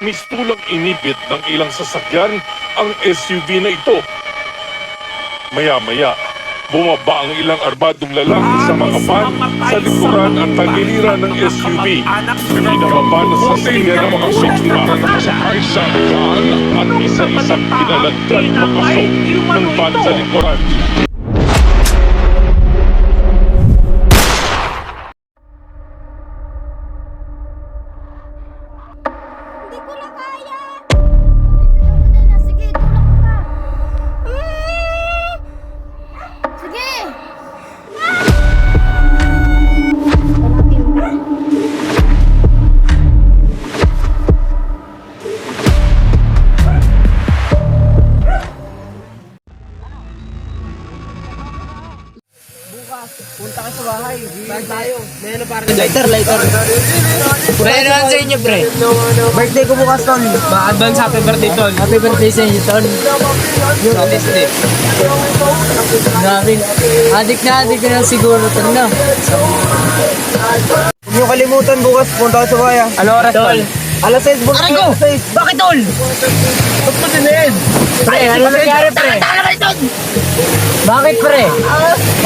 Mistulang inipit ng ilang sasakyan ang SUV na ito. Maya-maya, bumaba ang ilang armadong lalaki sa mga van sa likuran at tagiliran ng SUV. Pinababa na sa sasakyan ng mga biktima sa van at isa-isang pinaladkad papasok ng van sa likuran. Hindi ko na kaya! Bitaw mo na. Sige, tulak mo pa. Sige! Punta ka sa bahay. Saan tayo? May ano para Lighter. Pre, ano naman sa inyo, pre? birthday ko bukas, Tol. Ma-advance happy birthday, tol. Happy birthday sa inyo, Tol. Sa listed. Grabe. Adik na siguro, Tol, na. Huwag niyo kalimutan bukas, punta ka sa bahay. Ano oras, tol? Alas 6 bukas. Aray ko! Bakit, tol? Ba't mo din? Pre, ano nangyari, pre? Bakit, pre?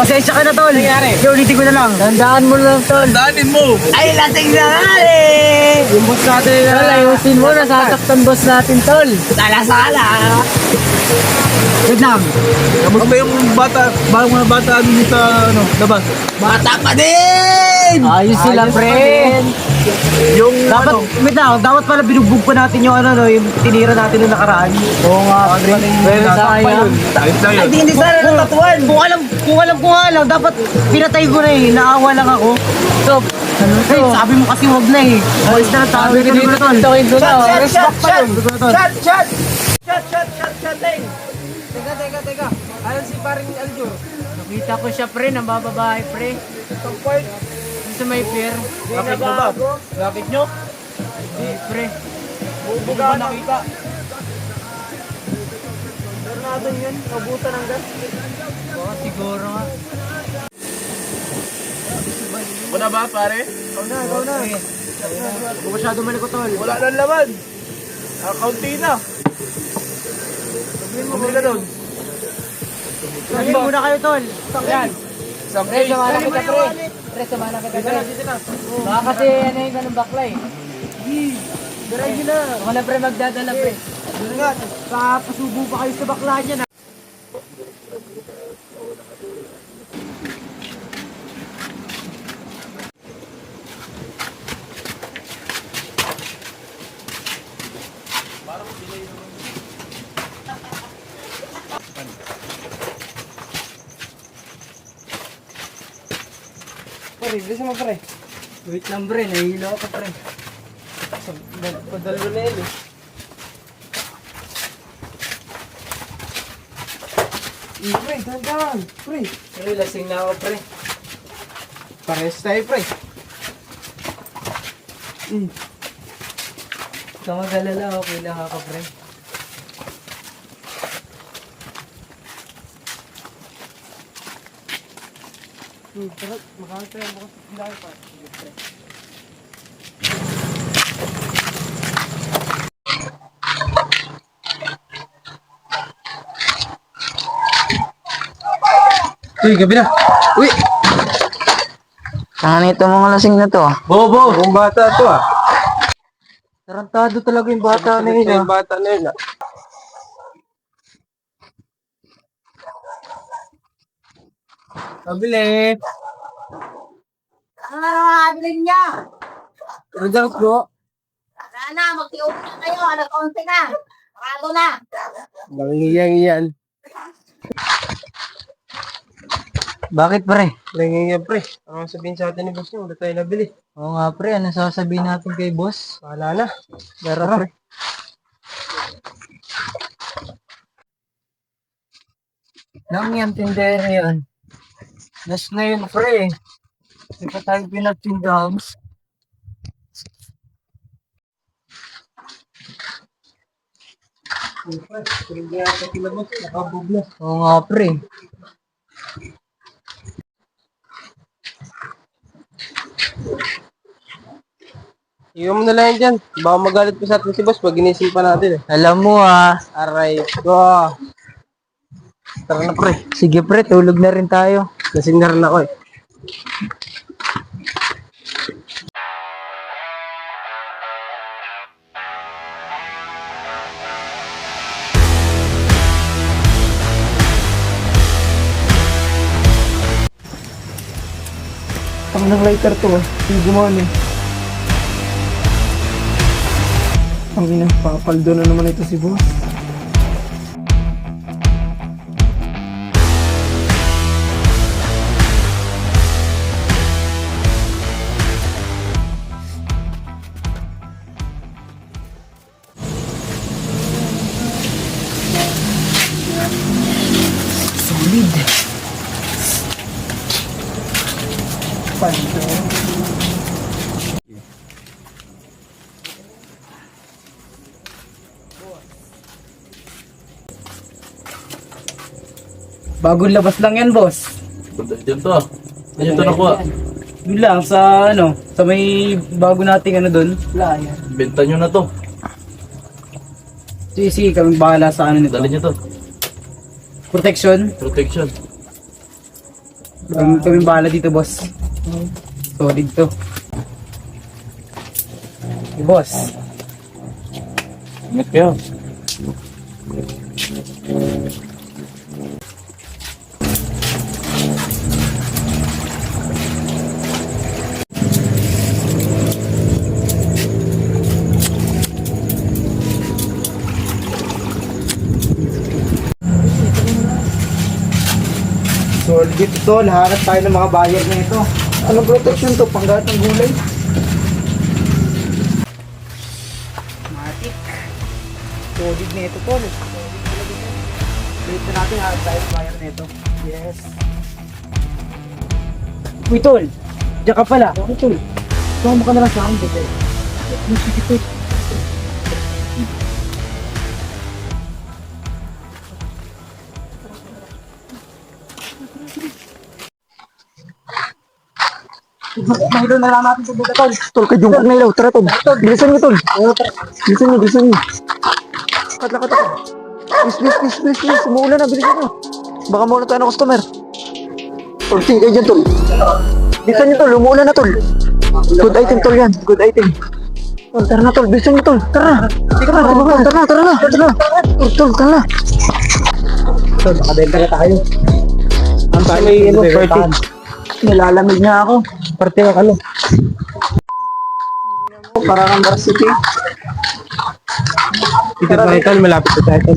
Pasensya ka na, Tol. Nangyari? Ulitin ko na lang. Tandaan mo lang, Tol. Daanin mo! Ay, lasing na nga eh! Yung boss natin na... Tol, ayusin mo. Nasasaktan boss natin, Tol. Sala-sala! Wait lang. Kamusta yung bata, mga bata dun sa, labas? Bata pa din! Ayos sila, pre. Yung, Dapat, wait lang. Dapat pala binugbog pa natin yung yung tinira natin nung nakaraan. Oo nga, pre. Pero sayang. Ay, hindi sana natatuan. Kung alam ko nga lang, dapat pinatay ko na eh. Naawa lang ako. So, sabi mo kasi wag na eh. Boys na lang tayo. Sabi ko dito, Shot, Teka. Ayan si paring Aljur. Nakita ko siya pre, nambababae pre. Itong part. Sa may pier. Bakit mo ba? Bakit nyo? Hindi pre. Bubuga nakita. Meron natin yun. Nabutan ng gas. Baka siguro nga. Ako na ba, pare? Ikaw na. Huwag masyado malikot, Tol. Wala nang laman. Kaunti na. Sabihin ka doon. Sabi muna kayo, Tol. Yan. Pre, samahan kita pre. Pre, samahan kita pre. Baka kasi ano yung ganun bakla eh. Diray nyo na. Wala pre magdadala pre. Yun nga. Papasubo pa kayo sa bakla niya na. Pare, bilisan mo, pare. Wait lang pre, nahihilo ako pre. Padalo na yun eh. Pre, dandan. Pre. Pre, lasing na ako pre. Parehas tayo, pre. Ikaw mag-alala, okay lang ako pre. Tara, makakas tayo. Hindi pa. Uy, gabi na. Uy! Saan ito mga lasing na to ah? Bobo! Yung bata to ah. Tarantado talaga yung bata na yun. Yung bata na yun ah. Kabili. Ano naman niya? Rodals, bro. Sana, mag-iuwi na kayo. Nag-onti na. Pakalo na. Nangingiyan. Bakit pre? Nangingiyan, pre. Ang sabihin sa atin ni boss niyo, wala tayo nabili. Oo nga pre, ano sasabihin natin kay boss? Wala na. Tara pre. Nang yan, tindera yun. Nas na yun, pre. Hindi pa tayo pinagtindahan. Oo nga pre. Iwan mo na lang yan dyan. Baka magalit pa sa atin si boss pag ginising pa natin eh. Alam mo aray ko. Tara na pre. Sige pre, tulog na rin tayo. Lasing na rin ako eh. Tama ng lighter to Hindi gumana eh. Ang ina, papaldo na naman ito si boss. Solid. Paldo. Bagong labas lang yan, boss. Diyan to. Diyan to nakuha. Doon lang sa sa may bago nating doon. Wala yan. Benta nyo na to. Sige, kami bahala sa nito. Dali nyo to. Protection. Protection. Kami bahala dito, boss. Solid to. Boss. Ingat kayo. Solid dito to. Lahat tayo ng mga buyer na ito. Anong protection to? Panggat ng gulay. Matik. Solid na ito, tol. Dito natin lahat tayo ng buyer na ito. Yes. Uy, tol. Diyan ka pala. Uy, tol. Sumama ka na lang sa akin, dito. Sige, tol. Mahilo na lang natin sa buta, tol. Tol, kajungkag na ilaw. Tara, tol. Bilisan nyo, tol. Bilisan nyo. Katla. Please. Umuulan na, bilisan nyo. Baka maulan tayo ng customer. Tol, tingin kayo dyan, tol. Bilisan nyo, tol. Umuulan na, tol. Good item, tol, yan. Good item. Tol, tara na, tol. Bilisan nyo, tol. Tara na. Tara na. Tol, tara na. Tol, makabenta na tayo. Ang tayo, party. Nilalamig na ako. Parte ng Parang ang varsity. Ito tayo, tol. Malapit sa tayo, tol.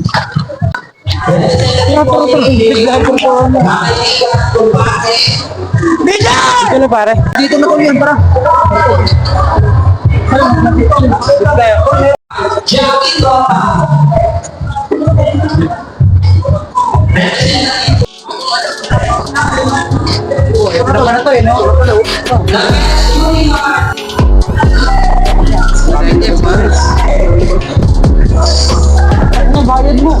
Dito na, pare. Dito na, tol, yan, para. Ito naman na to, no? Ano bayad mo?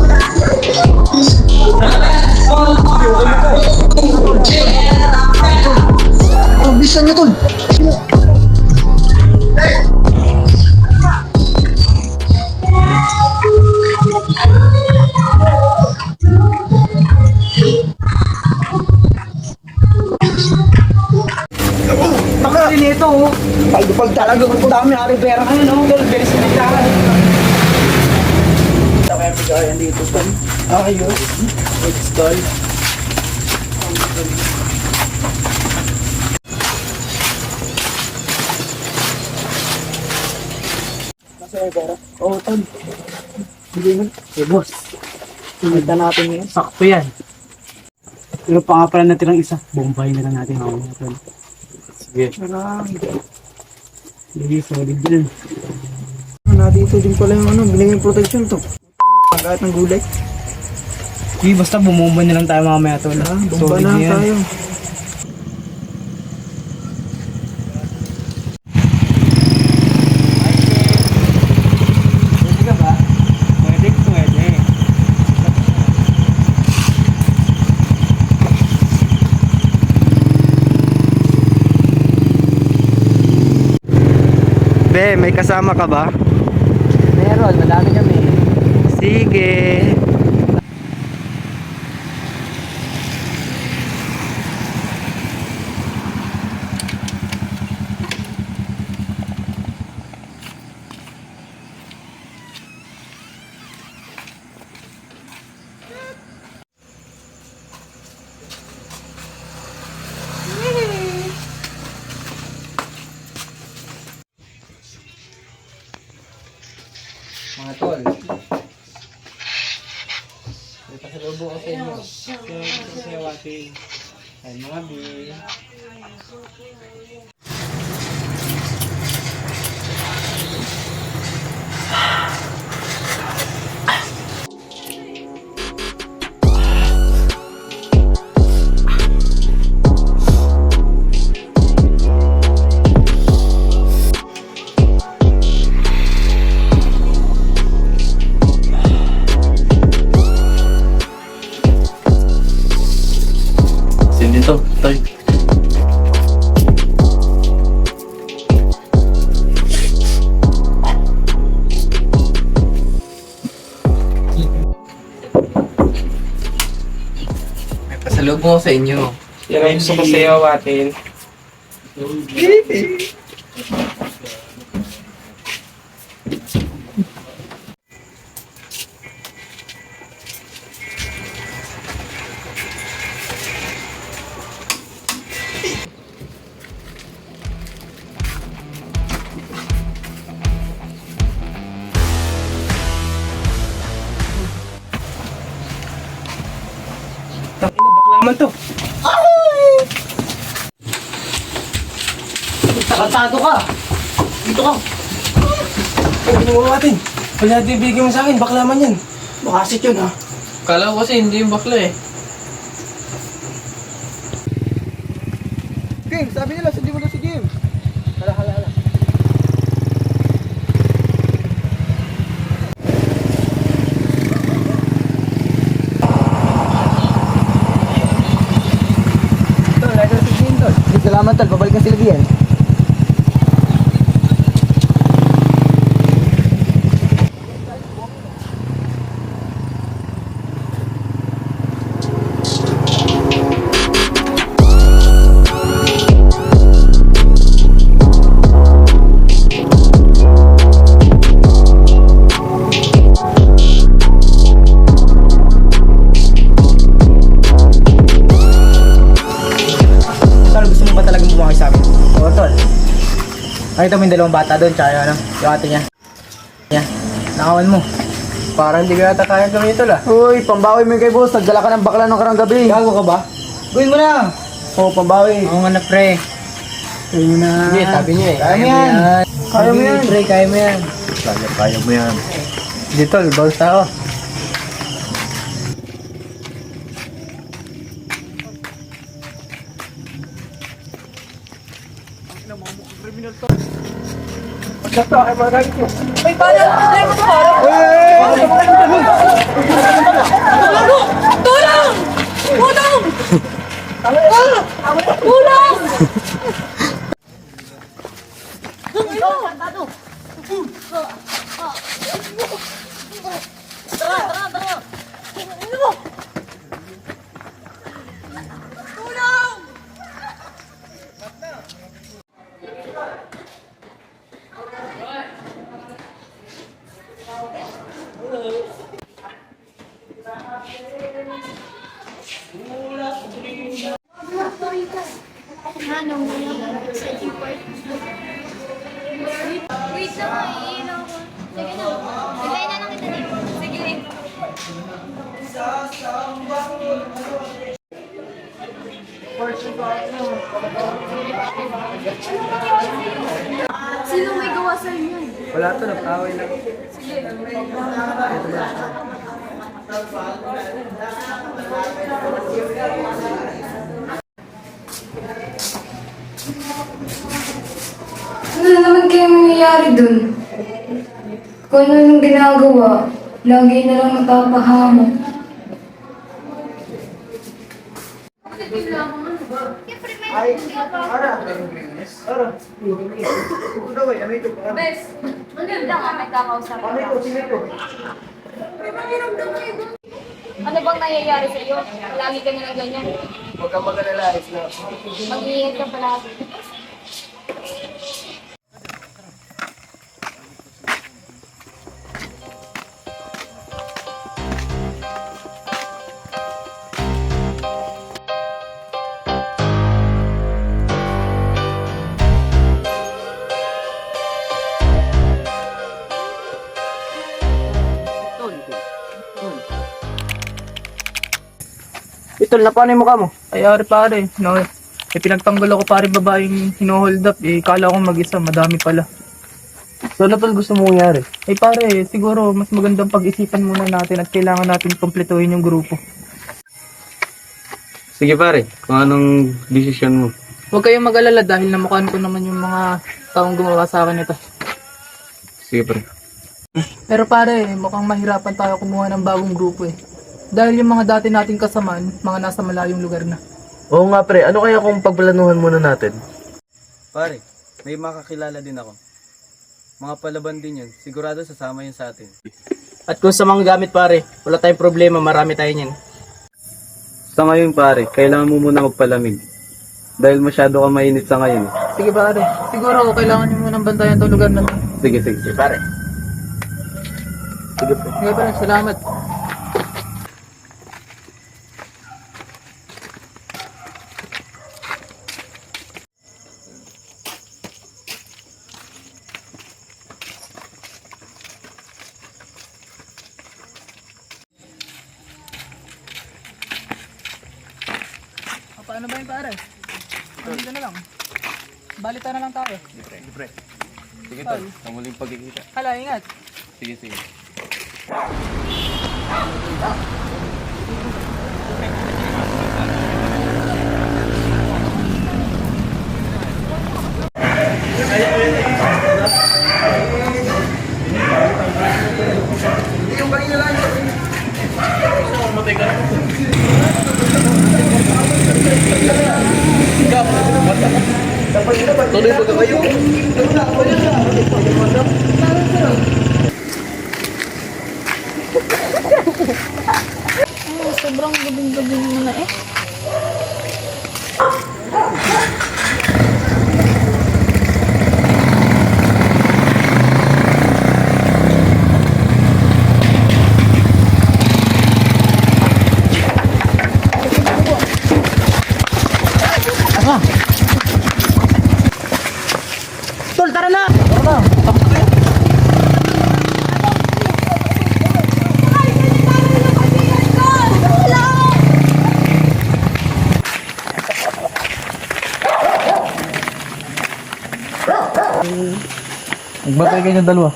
Oh, bisa nyo, tol. Taka rin ito, oh. Pag talaga kung dami ari pera kayo, no? Bilis na kailangan. Kaya pigayan dito, tol. Ayos. It's tol. Masaya pera? Oo, tol. Hindi mo. Boss. Sunita natin ngayon. Sakto yan. Pero pa nga pala natin ang isa. Bombay na lang natin ako. Sige. Sige, solid din. Dito din pala yung binigyan protection to. Pagkat ng gulay. Sige, basta bumumba na lang tayo mamaya to. Bumba na lang tayo. Pwede ka ba? Pwede. Be, may kasama ka ba? Meron, madami kami. Sige. Mga tol. May pasalubong ko sa inyo. Sayawatin. Ayan mga bi. Sino dito? Tay. May pasalubong ko sa inyo. Yan ang gusto ko sayawatin. Tangina, bakla naman to. Takatado ka! Dito ka! Ano mo natin? Wala natin ibigay mo sa akin, bakla man yan. Makasit yun ha. Kala ko kasi hindi yung bakla eh. Kim, sabi nila, hindi mo daw si Kim. Hala. Tol, ay si Jim, tol. Salamat, tol. Pabalikan sila diyan. Tol, gusto mo ba talagang bumaki sa amin? Oo, tol. Nakita mo yung dalawang bata doon, tsaka yung yung ate niya. Nakawan mo. Parang hindi ko yata kaya gawin ito lah. Uy, pambawi mo yung kay boss. Nagdala ka ng bakla ng karang gabi. Gago ka ba? Gawin mo na. Oo, pambawi. Oo nga na pre. Gawin mo na. Sige, sabi niyo eh. Kaya mo yan. Kaya mo yan. Pre, kaya mo yan. Kaya mo yan. Sige tol, bounce na ako. Anong sa G-Port? Wait lang, iilaw ko. Sige na. Ibay na lang kita dito. Sige. Sino may gawa sa inyo? Wala to, nagtaway lang. Ano na naman kaya nangyayari dun? Kung ano yung ginagawa, lagi na lang natapahamon. Siyempre may Bes, ano lang may kakausapin lang. Ano bang nangyayari sa iyo? Lagi ka na ganyan. Huwag kang mag-alala, na. Mag-iingat ka palagi. Tol, na paano yung mukha mo? Ay, ari pare, no, pinagtanggol ako pare babaeng hino-hold up, kala ko mag-isa, madami pala. So, ano tol gusto mo mangyari? Ay pare, siguro mas magandang pag-isipan muna natin at kailangan natin kumpletuhin yung grupo. Sige pare, kung anong desisyon mo. Huwag kayong mag-alala dahil namukhaan ko naman yung mga taong gumawa sa akin ito. Sige pare. Pero pare, mukhang mahirapan tayo kumuha ng bagong grupo Dahil yung mga dati nating kasamaan, mga nasa malayong lugar na. Oo nga pre, ano kaya kung pagplanuhan muna natin? Pare, may makakilala din ako. Mga palaban din yun, sigurado sasama yun sa atin. At kung sa mga gamit pare, wala tayong problema, marami tayo niyan. Sa ngayon pare, kailangan mo muna magpalamig. Dahil masyado ka mainit sa ngayon. Sige pare, siguro kailangan nyo munang bantayan itong lugar na to. Sige pare. Sige pare, salamat. Paano ba yun pare? Dito na lang. Balita na lang tayo. Sige tol, sa muling pagkikita. Hala, ingat. Sige. Sobrang gabing-gabing mo na Tol, tara na! Magbatay kayo ng dalawa.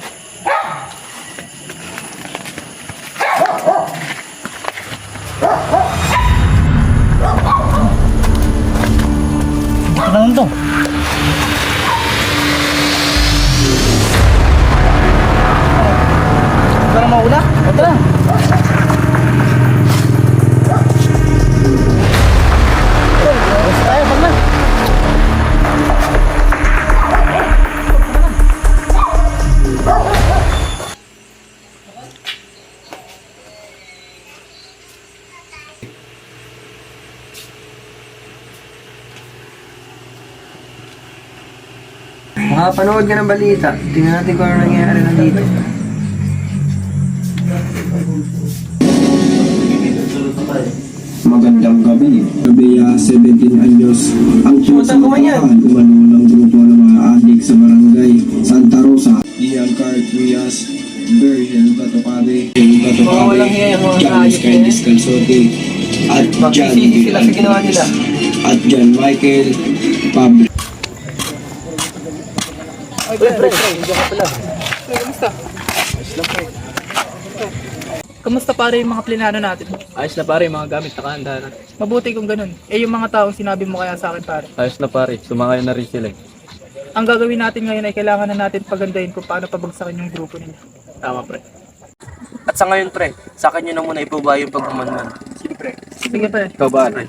Ano naman to? Tara mauna? O tara! Tayo, pag na! Makapanood ka ng balita. Tingnan natin kung ano nangyayari na dito. Magandang gabi. Gabi 17 anyos. Ang pusa kapahan umano ng grupo ng mga adik sa barangay Santa Rosa. Ian Cart Rias, Berhel Batopade, Janice Candice Calzote, at John Sila sa ginawa nila. at John Michael Pablo. Kamusta? Kamusta pare yung mga plinano natin? Ayos na pare, mga gamit nakahanda na. Mabuti kung ganun. Yung mga taong sinabi mo kaya sa akin pare. Ayos na pare, sumangay na rin sila. Ang gagawin natin ngayon ay kailangan na natin pagandahin kung paano pabagsakin yung grupo nila. Tama pre. At sa ngayon, pre, sa akin nyo na muna ibaba yung pagmamanman. Sige pre. Ikaw ba pre?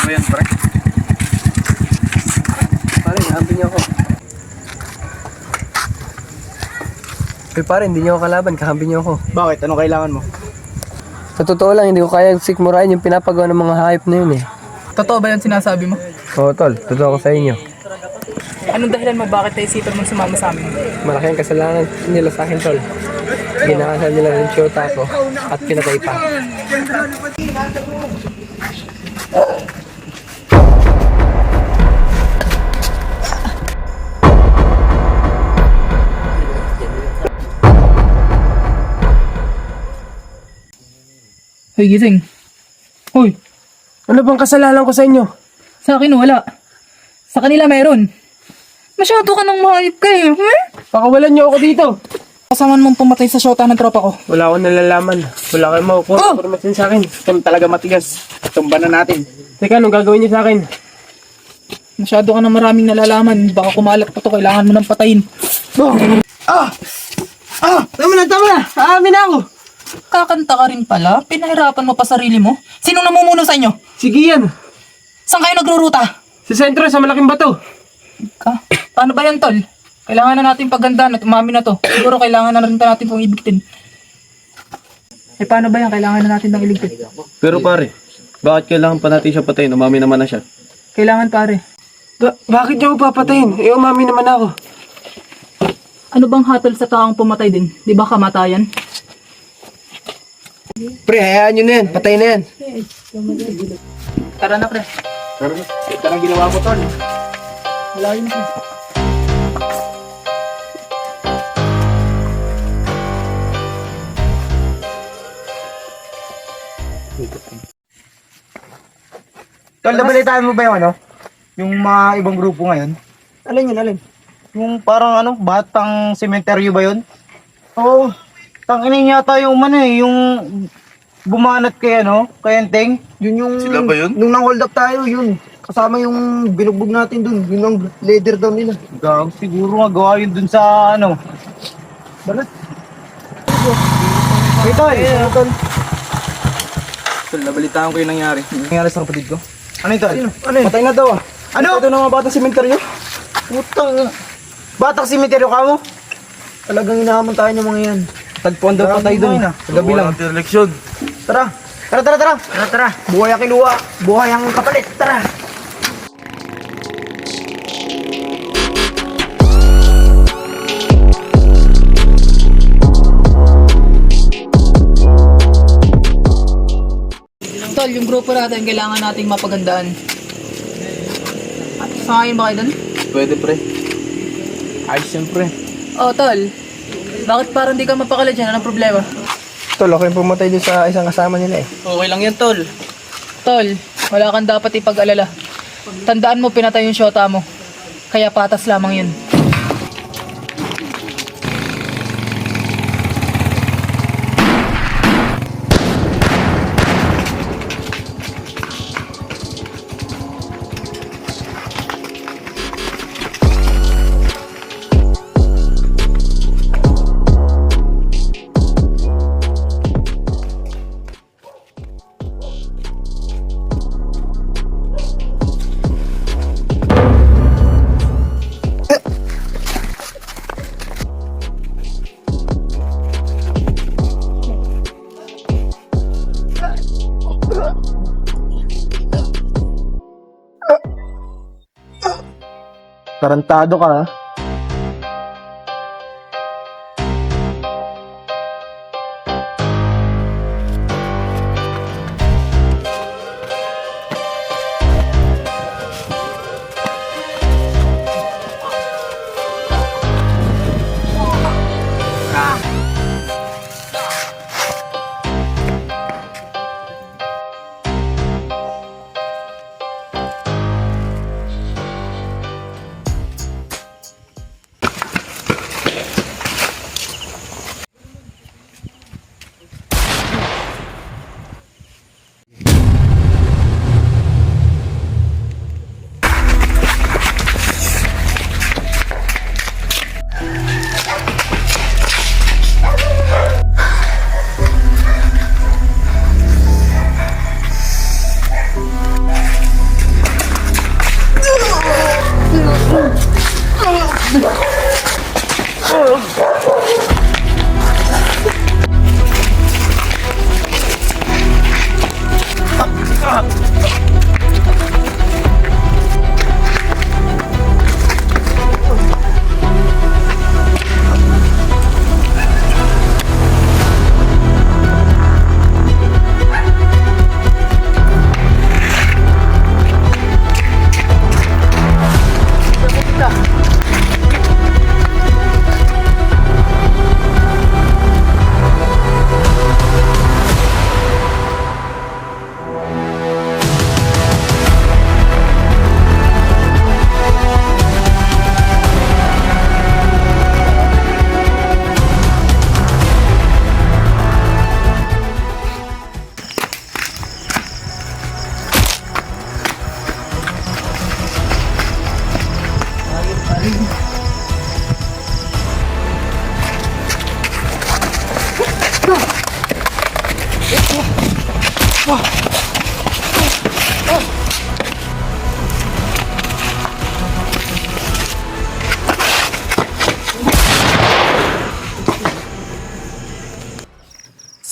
ba yan, pre? Pare, naambi niyo ako. Pare, hindi niyo ako kalaban, kahambi niyo ako. Bakit? Anong kailangan mo? Sa totoo lang, hindi ko kaya sikmurain yung pinapagawa ng mga hayop na yun eh. Totoo ba yan sinasabi mo? Oo, tol. Totoo ko sa inyo. Anong dahilan mo bakit naisipan mong sumama sa amin? Malaki ang kasalanan nila sa akin, tol. Ginakasal nila ng syota ko at pinatay pa. Hoy, gising. Hoy, Ano bang kasalanan ko sa inyo? sa akin wala. Sa kanila meron. Masyado ka nang mahayop ka eh. Pakawalan niyo ako dito. Kasaman mong pumatay sa syota ng tropa ko. Wala akong nalalaman. Wala kayong makukuha Oh! information sa akin. Ito talaga matigas. Tumba na natin. Teka, anong gagawin niyo sa akin? Masyado ka nang maraming nalalaman. Baka kumalat pa to, kailangan mo nang patayin. Tama na! Aamin na ako! Kakanta ka rin pala? Pinahirapan mo pa sarili mo? Sinong namumuno sa inyo? Sige yan. Saan kayo nagruruta? Sa sentro, sa malaking bato. Paano ba yan, tol? Kailangan na natin pagandaan at umami na to. Siguro kailangan na rin natin pong ibigtin. Paano ba yan? Kailangan na natin pang iligtin. Pero pare, bakit kailangan pa natin siya patayin? Umami naman na siya. Kailangan pare. Bakit niyo papatayin? Umami naman ako. Ano bang hatol sa taong pumatay din? Di ba kamatayan? Pre, hayaan nyo na yan. Patay na yan. Tara na, pre. Ito ang ginawa mo, tol. Wala yun, pre. Tol, nabalitaan mo ba yung ano? Yung mga ibang grupo ngayon? Alin yun, alin? Yung parang ano, batang sementeryo ba yun? Oo. Tanginin yata yung ano eh, yung bumanat kay ano, kay Enteng. Yun yung... Sila ba yun? Nung nang-hold up tayo, yun. Kasama yung binugbog natin dun. Yun ang leader daw nila. Gag, siguro nga gawa yun dun sa ano. Balat. Wait, tol. Tol. Tol, nabalitaan ko yung nangyari. Nangyari sa kapatid ko? Ano yun, tol? Ano yun? Patay na daw ah. Ano? Ito na mga batang sementeryo. Putang. Batang sementeryo ka mo? Talagang inahamon tayo ng mga yan. Tagpuan daw patay dun. Sa gabi lang. Tara. Tara. Buhay ang kiluwa. Buhay ang kapalit. Tara. Tol, yung grupo natin, kailangan nating mapagandaan. Sangayon ba kayo dun? Pwede, pre. Ayos yan, pre. Oh, tol. Bakit parang di ka mapakala dyan? Anong problema? Tol, ako yung pumatay dun sa isang kasama nila eh. Okay lang yan, tol. Tol, wala kang dapat ipag-alala. Tandaan mo, pinatay yung syota mo. Kaya patas lamang yun. Tarantado ka ha.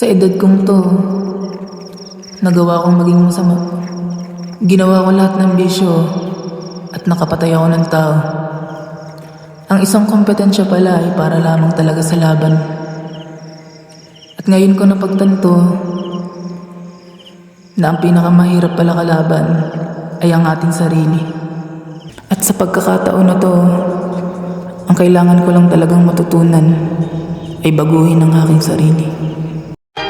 Sa edad kong to, nagawa kong maging masama. Ginawa ko lahat ng bisyo at nakapatay ako ng tao. Ang isang kompetensya pala ay para lamang talaga sa laban. At ngayon ko napagtanto na ang pinakamahirap pala kalaban ay ang ating sarili. At sa pagkakataon na to, ang kailangan ko lang talagang matutunan ay baguhin ang aking sarili.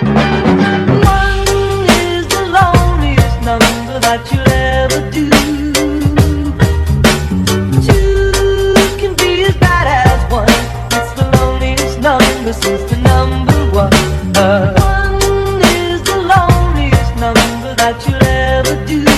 One is the loneliest number that you'll ever do. Two can be as bad as one. It's the loneliest number since the number one. One is the loneliest number that you'll ever do.